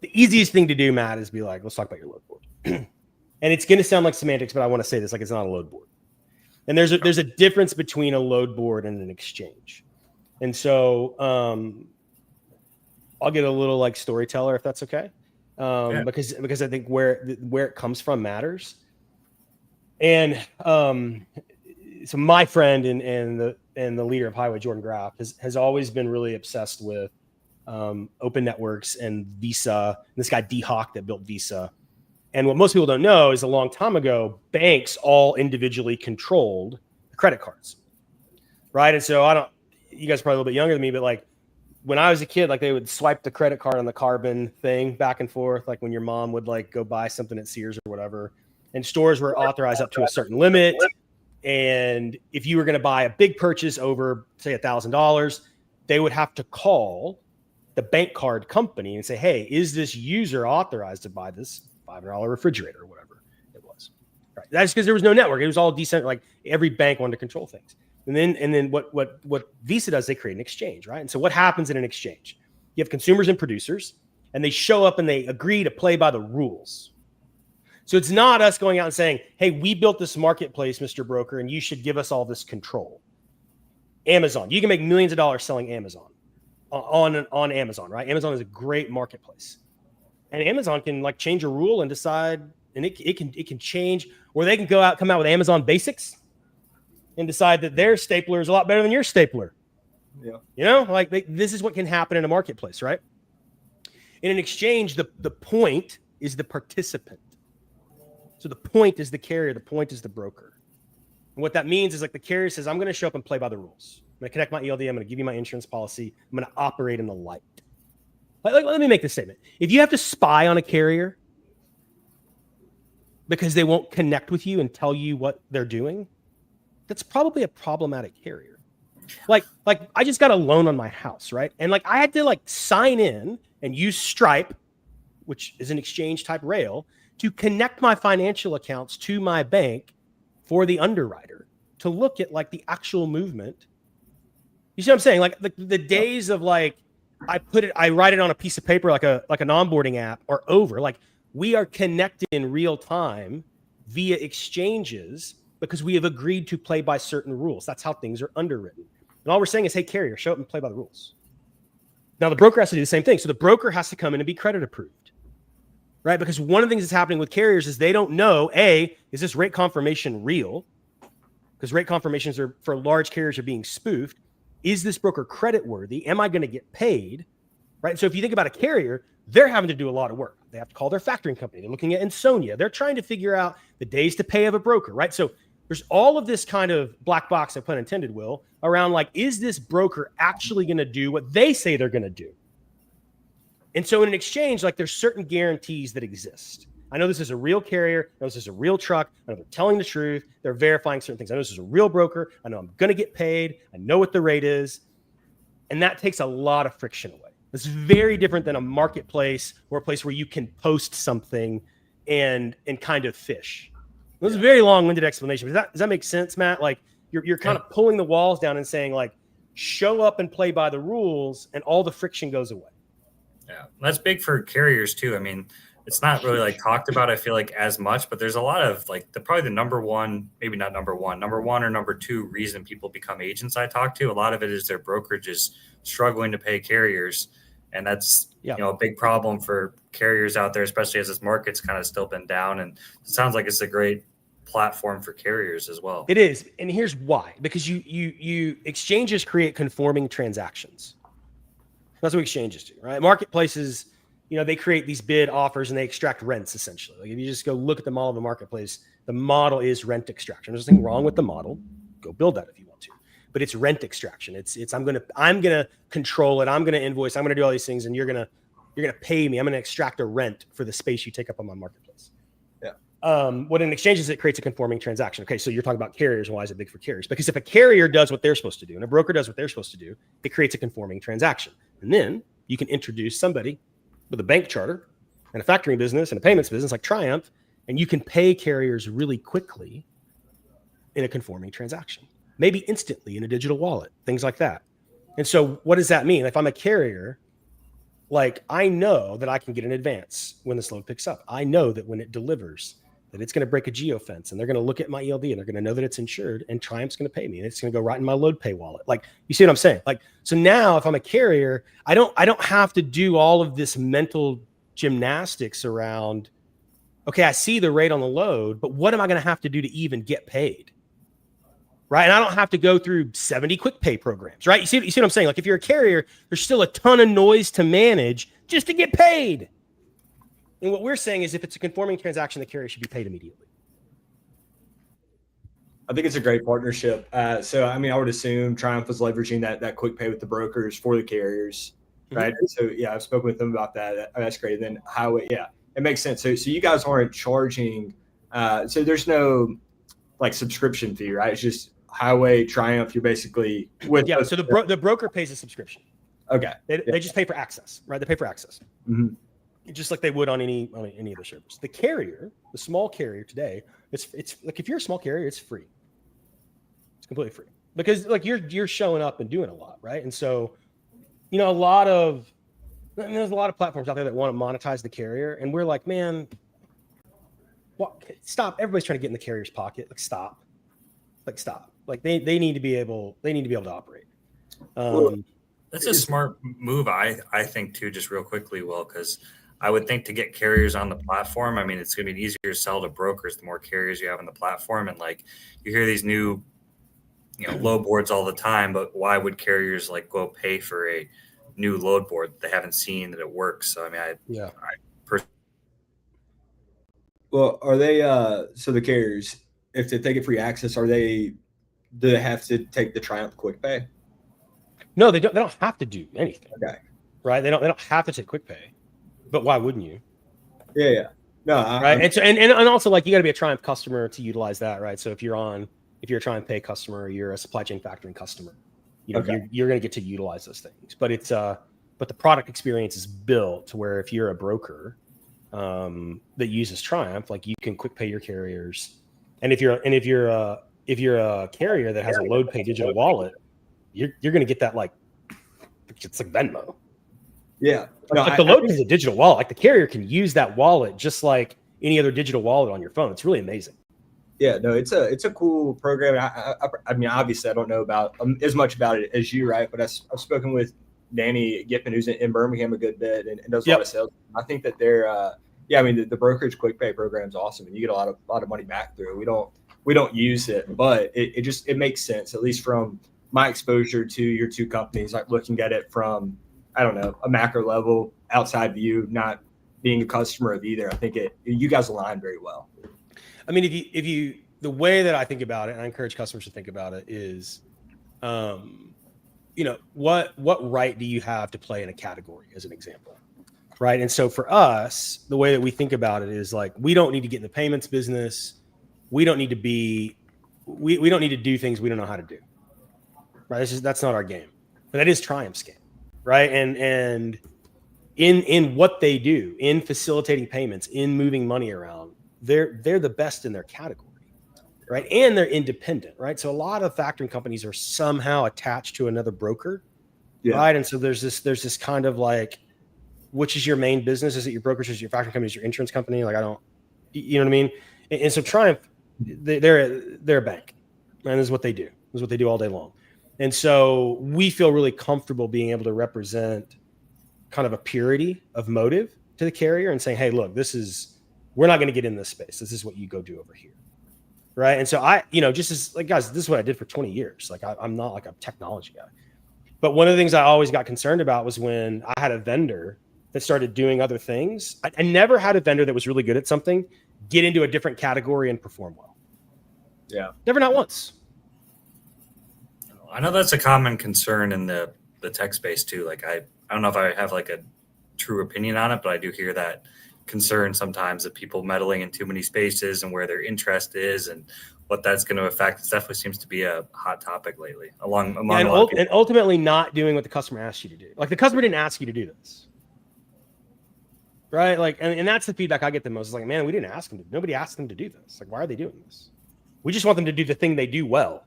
The easiest thing to do, Matt, is be like, let's talk about your load board. And it's going to sound like semantics, but I want to say this, like it's not a load board. And there's a difference between a load board and an exchange. And so I'll get a little like storyteller if that's okay. Because I think where it comes from matters. And so my friend and the leader of Highway, Jordan Graff, has always been really obsessed with open networks and Visa. And this guy D Hawk that built Visa. And what most people don't know is a long time ago, banks all individually controlled the credit cards, right? And so you guys are probably a little bit younger than me, but like when I was a kid, like they would swipe the credit card on the carbon thing back and forth, like when your mom would like go buy something at Sears or whatever. And stores were authorized up to a certain limit. And if you were going to buy a big purchase over, say, $1,000, they would have to call the bank card company and say, hey, is this user authorized to buy this $500 refrigerator or whatever it was? Right. That's because there was no network. It was all decent. Like every bank wanted to control things. And then what Visa does, they create an exchange, right? And so what happens in an exchange? You have consumers and producers, and they show up and they agree to play by the rules. So it's not us going out and saying, hey, we built this marketplace, Mr. Broker, and you should give us all this control. Amazon, you can make millions of dollars selling Amazon on Amazon, right? Amazon is a great marketplace. And Amazon can like change a rule and decide, and it can change, or they can come out with Amazon Basics and decide that their stapler is a lot better than your stapler. Yeah. This is what can happen in a marketplace, right? In an exchange, the point is the participant. So the point is the carrier, the point is the broker. And what that means is like the carrier says, I'm going to show up and play by the rules. I'm going to connect my ELD. I'm going to give you my insurance policy. I'm going to operate in the light. Let me make this statement. If you have to spy on a carrier because they won't connect with you and tell you what they're doing, that's probably a problematic carrier. Like I just got a loan on my house, right? And like I had to like sign in and use Stripe, which is an exchange type rail, to connect my financial accounts to my bank for the underwriter to look at like the actual movement. You see what I'm saying? Like the days of like, I write it on a piece of paper, like an onboarding app are over. Like we are connected in real time via exchanges because we have agreed to play by certain rules. That's how things are underwritten. And all we're saying is, hey, carrier, show up and play by the rules. Now the broker has to do the same thing. So the broker has to come in and be credit approved, right? Because one of the things that's happening with carriers is they don't know, A, is this rate confirmation real? Because rate confirmations are for large carriers are being spoofed. Is this broker credit worthy? Am I going to get paid? Right. So if you think about a carrier, they're having to do a lot of work. They have to call their factoring company. They're looking at Insonia. They're trying to figure out the days to pay of a broker. Right. So there's all of this kind of black box, no pun intended, Will, around like, is this broker actually going to do what they say they're going to do? And so in an exchange, like there's certain guarantees that exist. I know this is a real carrier. I know this is a real truck. I know they're telling the truth. They're verifying certain things. I know this is a real broker. I know I'm going to get paid. I know what the rate is. And that takes a lot of friction away. It's very different than a marketplace or a place where you can post something and kind of fish. It was a very long-winded explanation. But does that make sense, Matt? Like you're kind of pulling the walls down and saying like, show up and play by the rules, and all the friction goes away. Yeah, that's big for carriers too. I mean, it's not really like talked about, I feel like, as much, but there's a lot of like probably the number one or number two reason people become agents I talk to. A lot of it is their brokerage is struggling to pay carriers. And that's, a big problem for carriers out there, especially as this market's kind of still been down. And it sounds like it's a great platform for carriers as well. It is. And here's why, because you exchanges create conforming transactions. That's what exchanges do, right? Marketplaces, they create these bid offers and they extract rents essentially. Like if you just go look at the model of the marketplace, the model is rent extraction. There's nothing wrong with the model. Go build that if you want to. But it's rent extraction. It's I'm gonna control it. I'm gonna invoice. I'm gonna do all these things, and you're gonna pay me. I'm gonna extract a rent for the space you take up on my marketplace. Yeah. What an exchange is, it creates a conforming transaction. Okay, so you're talking about carriers. And why is it big for carriers? Because if a carrier does what they're supposed to do and a broker does what they're supposed to do, it creates a conforming transaction. And then you can introduce somebody with a bank charter and a factoring business and a payments business like Triumph, and you can pay carriers really quickly in a conforming transaction, maybe instantly in a digital wallet, things like that. And so what does that mean? If I'm a carrier, like I know that I can get an advance when this load picks up. I know that when it delivers, that it's going to break a geofence, and they're going to look at my ELD and they're going to know that it's insured, and Triumph's going to pay me, and it's going to go right in my load pay wallet. Like, you see what I'm saying? Like, so now if I'm a carrier, I don't have to do all of this mental gymnastics around, okay, I see the rate on the load, but what am I going to have to do to even get paid? Right. And I don't have to go through 70 quick pay programs, right? You see what I'm saying? Like if you're a carrier, there's still a ton of noise to manage just to get paid. And what we're saying is if it's a conforming transaction, the carrier should be paid immediately. I think it's a great partnership. So, I mean, I would assume Triumph was leveraging that quick pay with the brokers for the carriers, right? Mm-hmm. So, yeah, I've spoken with them about that. That's great. And then Highway, yeah, it makes sense. So you guys aren't charging. So there's no like subscription fee, right? It's just Highway, Triumph. You're basically with. Yeah. So the broker pays a subscription. Okay. They just pay for access, right? They pay for access. Mm-hmm. Just like they would on any other service. The carrier, the small carrier today, it's like if you're a small carrier, it's free. It's completely free because like you're showing up and doing a lot, right? And so, there's a lot of platforms out there that want to monetize the carrier, and we're like, man, stop! Everybody's trying to get in the carrier's pocket. Like stop. Like they need to be able to operate. That's a smart move, I think, too. Just real quickly, Will, because I would think to get carriers on the platform, I mean, it's going to be easier to sell to brokers the more carriers you have on the platform. And like you hear these new, load boards all the time, but why would carriers like go pay for a new load board that they haven't seen that it works? So, I mean, Well, are they, so the carriers, if they get free access, do they have to take the Triumph Quick Pay? No, they don't. They don't have to do anything. Okay. Right? They don't have to take quick pay. But why wouldn't you? Yeah. No. Right. And also like you got to be a Triumph customer to utilize that, right? So if you're a Triumph Pay customer, or you're a supply chain factoring customer, you're going to get to utilize those things. But but the product experience is built to where if you're a broker that uses Triumph, like you can quick pay your carriers, and if you're a carrier that has a load pay digital wallet, you're going to get that like it's like Venmo. Yeah. No, like the load pay is a digital wallet. Like the carrier can use that wallet just like any other digital wallet on your phone. It's really amazing. Yeah, no, it's a cool program. I mean, obviously, I don't know about as much about it as you, right? But I've spoken with Danny Giffen, who's in Birmingham a good bit and does a lot of sales. I think that they're, I mean, the brokerage quick pay program is awesome, and you get a lot of money back through. We don't use it, but it makes sense, at least from my exposure to your two companies, like looking at it from, I don't know, a macro level, outside view, not being a customer of either. I think you guys align very well. I mean, if the way that I think about it, and I encourage customers to think about it, is, what right do you have to play in a category, as an example, right? And so for us, the way that we think about it is like, we don't need to get in the payments business. We don't need to be, we don't need to do things we don't know how to do, right? That's not our game, but that is Triumph's game, right? And in what they do, in facilitating payments, in moving money around, they're the best in their category. Right. And they're independent. Right. So a lot of factoring companies are somehow attached to another broker. Yeah. Right. And so there's this kind of like, which is your main business? Is it your brokerage? Is it your factoring company? Is it your insurance company? Like, you know what I mean? And so Triumph, they're a bank. And this is what they do. This is what they do all day long. And so we feel really comfortable being able to represent kind of a purity of motive to the carrier and saying, hey, look, we're not going to get in this space. This is what you go do over here. Right. And so just as like, guys, this is what I did for 20 years. Like I'm not like a technology guy, but one of the things I always got concerned about was when I had a vendor that started doing other things. I never had a vendor that was really good at something, get into a different category and perform well. Yeah. Never, not once. I know that's a common concern in the tech space too. Like, I don't know if I have like a true opinion on it, but I do hear that concern sometimes of people meddling in too many spaces and where their interest is and what that's going to affect. It definitely seems to be a hot topic lately and ultimately not doing what the customer asked you to do. Like, the customer didn't ask you to do this. Right. Like, and that's the feedback I get the most. It's like, man, we didn't ask them nobody asked them to do this. Like, why are they doing this? We just want them to do the thing they do well.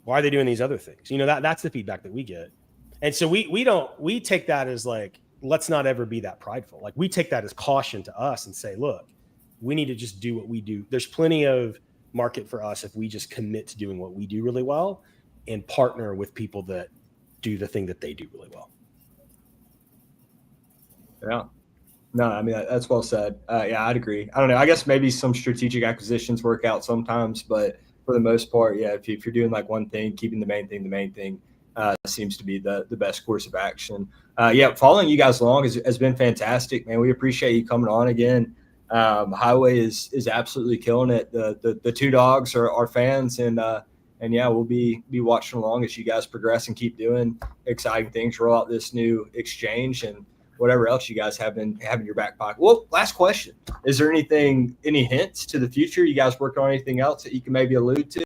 Why are they doing these other things? That's the feedback that we get. And so we take that as like, let's not ever be that prideful. Like, we take that as caution to us and say, look, we need to just do what we do. There's plenty of market for us if we just commit to doing what we do really well and partner with people that do the thing that they do really well. Yeah. No, I mean, that's well said. Yeah, I'd agree. I don't know. I guess maybe some strategic acquisitions work out sometimes, but for the most part, yeah, if you're doing like one thing, keeping the main thing seems to be the best course of action. Following you guys along has been fantastic, man. We appreciate you coming on again. Highway is absolutely killing it. The two dogs are fans, and yeah, we'll be watching along as you guys progress and keep doing exciting things. Roll out this new exchange and whatever else you guys have in your back pocket. Well, last question: is there any hints to the future? You guys working on anything else that you can maybe allude to?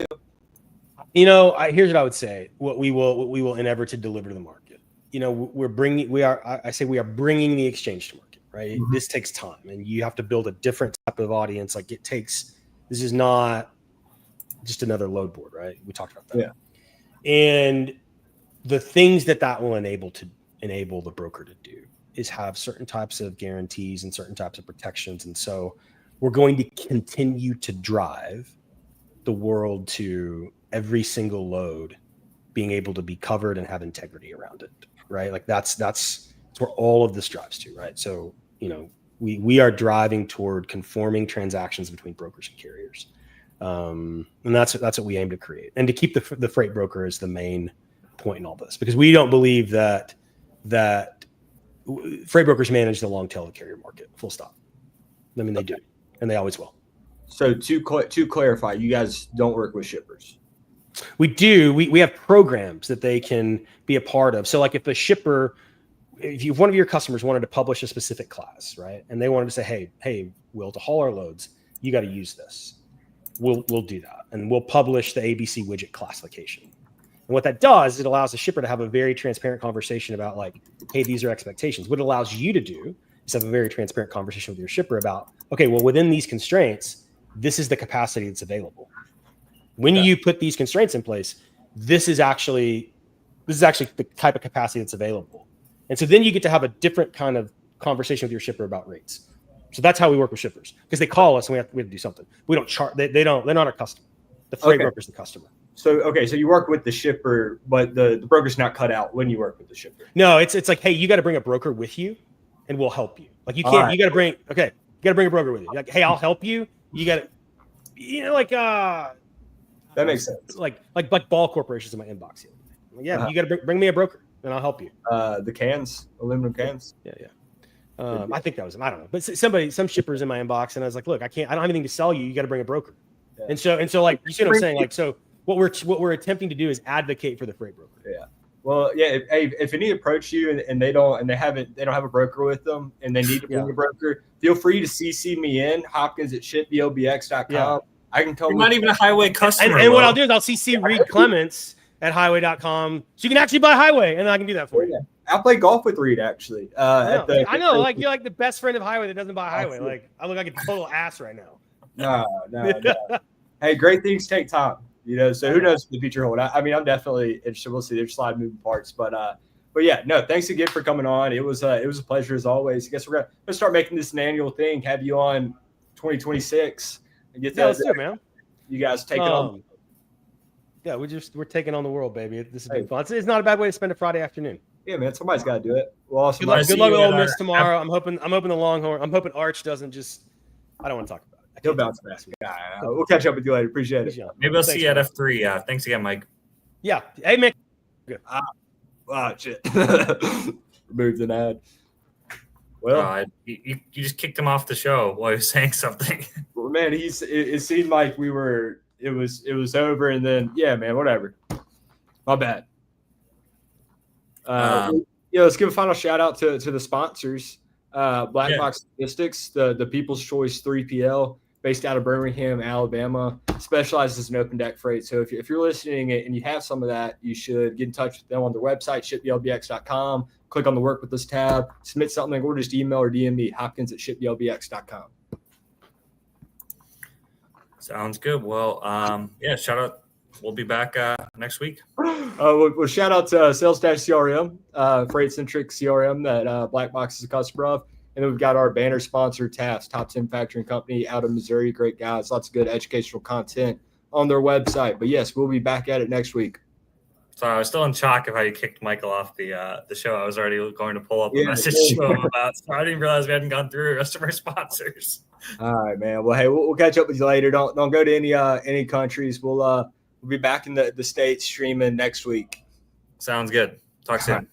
Here's what I would say. What we will endeavor to deliver to the market. We are bringing the exchange to market, right? Mm-hmm. This takes time, and you have to build a different type of audience. Like, this is not just another load board, right? We talked about that. Yeah. And the things that will enable the broker to do is have certain types of guarantees and certain types of protections. And so we're going to continue to drive the world to every single load being able to be covered and have integrity around it, right? Like, that's where all of this drives to, right? So, we are driving toward conforming transactions between brokers and carriers. And that's what we aim to create, and to keep the freight broker as the main point in all this, because we don't believe that freight brokers manage the long tail of the carrier market, full stop. I mean, they do, and they always will. So to clarify, you guys don't work with shippers? We do. We have programs that they can be a part of. So like, if if one of your customers wanted to publish a specific class, right, and they wanted to say, hey, Will, to haul our loads, you got to use this. We'll do that, and we'll publish the ABC widget classification. And what that does, it allows the shipper to have a very transparent conversation about, like, hey, these are expectations. What it allows you to do is have a very transparent conversation with your shipper about, okay, well, within these constraints, this is the capacity that's available. When you put these constraints in place, this is actually the type of capacity that's available. And so then you get to have a different kind of conversation with your shipper about rates. So that's how we work with shippers, because they call us and we have to do something. We don't charge. They're not our customer. The freight broker's the customer. So you work with the shipper, but the broker's not cut out when you work with the shipper. No, it's like, hey, you got to bring a broker with you, and we'll help you. Like, you can't. Right. You got to bring. Okay, you got to bring a broker with you. Like, hey, I'll help you. You got to. That makes sense. Like ball corporations in my inbox here. Yeah, you got to bring me a broker, and I'll help you. The cans, aluminum cans. Yeah. I think that was him. I don't know, but some shippers in my inbox, and I was like, look, I don't have anything to sell you. You got to bring a broker. Yeah. And so like you see what I'm saying? Like so what we're attempting to do is advocate for the freight broker. Yeah. Well, yeah. If any approach you and they don't have a broker with them and they need to bring a broker, feel free to CC me in Hopkins@shipblbx.com. Yeah. I can tell. You're not even a Highway customer. And what I'll do is I'll CC Reed Clements at highway.com so you can actually buy Highway, and I can do that for you. Yeah. I play golf with Reed actually. I know, like you're like the best friend of Highway that doesn't buy Highway. Like I look like a total ass right now. No. Hey, great things take time, So who knows what the future holds? I mean, I'm definitely interested. We'll see. There's a lot of moving parts, but yeah, no. Thanks again for coming on. It was a pleasure as always. I guess we're gonna start making this an annual thing. Have you on 2026 and get that? Let's do it, man. You guys take it on. Yeah, we're taking on the world, baby. This has been fun. It's not a bad way to spend a Friday afternoon. Yeah, man. Somebody's got to do it. Well, awesome. Good luck with Ole Miss tomorrow. I'm hoping the Longhorn. I'm hoping Arch doesn't just. I don't want to talk about it. He'll bounce back. We'll catch up with you later. Appreciate it. Maybe I'll see you at F3. Thanks again, Mike. Yeah. Hey, man. Good. Shit. Removed an ad. Well, you just kicked him off the show while he was saying something. Well, man, it seemed like it was over, and then man, whatever. My bad. Let's give a final shout out to the sponsors. Black Box Logistics, the People's Choice 3PL, based out of Birmingham, Alabama, specializes in open deck freight. So if you're listening and you have some of that, you should get in touch with them on their website, shipblbx.com. Click on the Work With Us tab, submit something, or just email or DM me, hopkins@shipblbx.com. Sounds good. Well, shout out. We'll be back next week. We'll shout out to Sales-CRM, freight-centric CRM that Black Box is a customer of. And then we've got our banner sponsor, TAFS, Top 10 Factoring Company out of Missouri. Great guys. Lots of good educational content on their website. But, yes, we'll be back at it next week. Sorry, I was still in shock of how you kicked Michael off the show. I was already going to pull up a message to him about. So I didn't realize we hadn't gone through the rest of our sponsors. All right, man. Well, hey, we'll catch up with you later. Don't go to any countries. We'll be back in the States streaming next week. Sounds good. Talk soon.